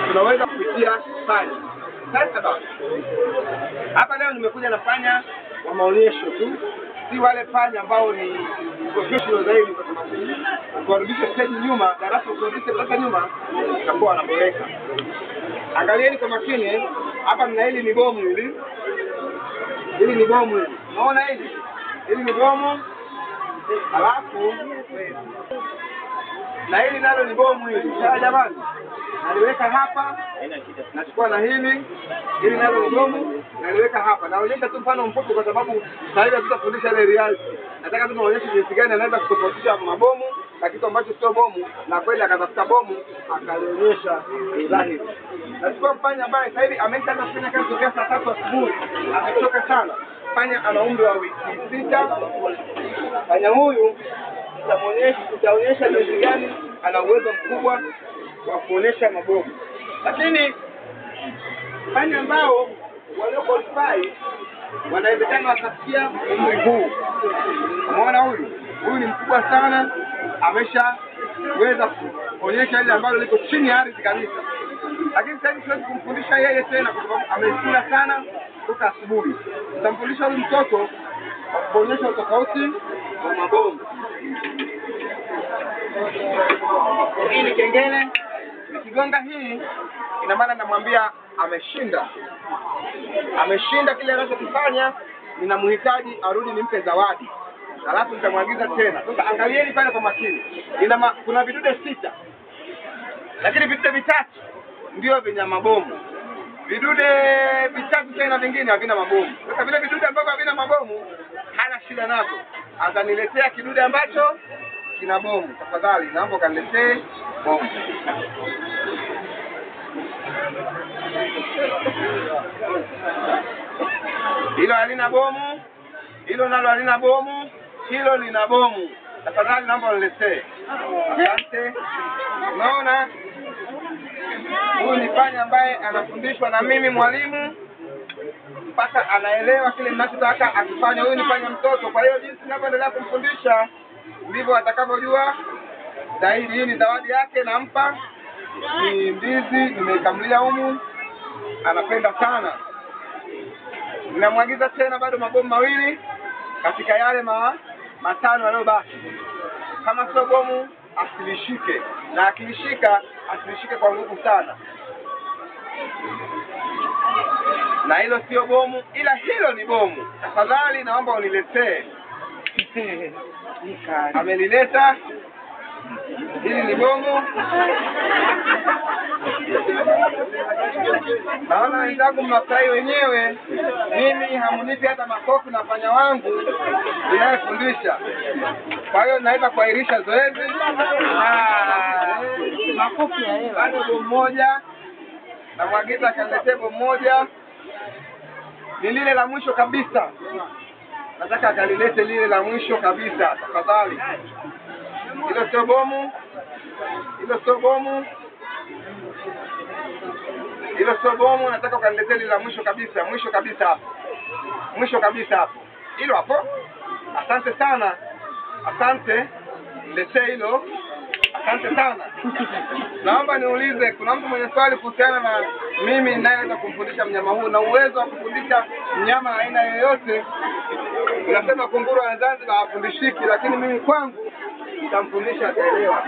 tunaweza kupitia panya. Sasa basi, hapa leo nimekuja na panya wa maonyesho tu, si wale panya ambao ni professional zaidi, kwa sababu kuwarudisha stage nyuma, darasa kurudisha mpaka nyuma itakuwa wanaboreka. Angalieni kwa makini, hapa mna hili ni bomu hili. Hili ni bomu hili. Unaona hili? Hili ni bomu. Alafu na hili nalo ni bomu hili. Sawa jamani? Naliweka hapa, nachukua na hili nalo ni bomu, naliweka hapa. Naonyesha tu mfano mfupi kwa sababu sasa tutafundisha ile reality. Nataka tu naonyesha jinsi gani anaweza kutofautisha mabomu na kitu ambacho sio bomu, na kweli akatafuta bomu akalionyesha dhahiri. Nachukua panya ambaye sasa hivi ameshaanza kufanya kazi toka saa 3 asubuhi, amechoka sana. Panya ana umri wa wiki 6. Panya huyu tutaonyesha jinsi gani ana uwezo mkubwa wa kuonesha mabomu. Lakini panya ambao walio qualify wanawezekana wakafikia umri huu. Umeona huyu ni mkubwa sana, ameshaweza kuonyesha ile ambalo liko chini ya ardhi kabisa. Lakini sasa siwezi kumfundisha yeye tena kwa sababu amekula sana kutoka asubuhi. Nitamfundisha huyu mtoto kuonyesha tofauti wa mabomu. Hii ni kengele. Nikigonga hii ina maana namwambia ameshinda. Ameshinda kile anachokifanya, ninamhitaji arudi nimpe zawadi. Alafu nitamwagiza tena. Sasa angalieni pale kwa makini. Kuna vidude 6. Lakini vidude 3 ndio vyenye mabomu. Vidude 3 tena vingine havina mabomu. Sasa vile vidude ambavyo havina mabomu hana shida nazo. Ataniletea kidude ambacho kina bomu. Tafadhali naomba kaniletee bomu. Hilo halina bomu, hilo nalo halina bomu, hilo lina bomu. Tafadhali naomba uniletee. Asante. Unaona? Huyu ni panya ambaye anafundishwa na mimi mwalimu mpaka anaelewa kile ninachotaka akifanya. Huyu ni panya mtoto, kwa hiyo jinsi ninavyoendelea kumfundisha ndivyo atakavyojua zaidi. Hii ni zawadi yake nampa. Ni ndizi nimeikamlia humu. Anapenda sana. Ninamwagiza tena bado mabomu 2 katika yale 5 yaliyobaki. Kama sio bomu asilishike, na akilishika asilishike kwa nguvu sana. Na hilo sio bomu, ila hilo ni bomu. Tafadhali naomba uniletee. Amelileta. Hili ni bomu. Naona wenzangu mnafurahi wenyewe. Mimi hamunipi hata makofi na panya wangu ninayefundisha. Kwa hiyo naweza kuahirisha zoezi. Makofi ya hewa. Bado bomu moja. Namwagiza kaniletee bomu moja. Ni lile la mwisho kabisa. Nataka akalilete lile la mwisho kabisa. Tafadhali. Hilo sio bomu. Hilo sio bomu. Hilo sio bomu, nataka ukaniletee lile la mwisho kabisa. Mwisho kabisa hapo. Mwisho kabisa hapo. Hilo hapo. Asante sana. Asante. Niletee hilo. Asante sana. Naomba niulize, kuna mtu mwenye swali kuhusiana na mimi ninayeweza kumfundisha mnyama huu na uwezo wa kufundisha mnyama aina yoyote? Unasema kunguru wa Zanzibar hafundishiki, lakini mimi kwangu nitamfundisha ataelewa.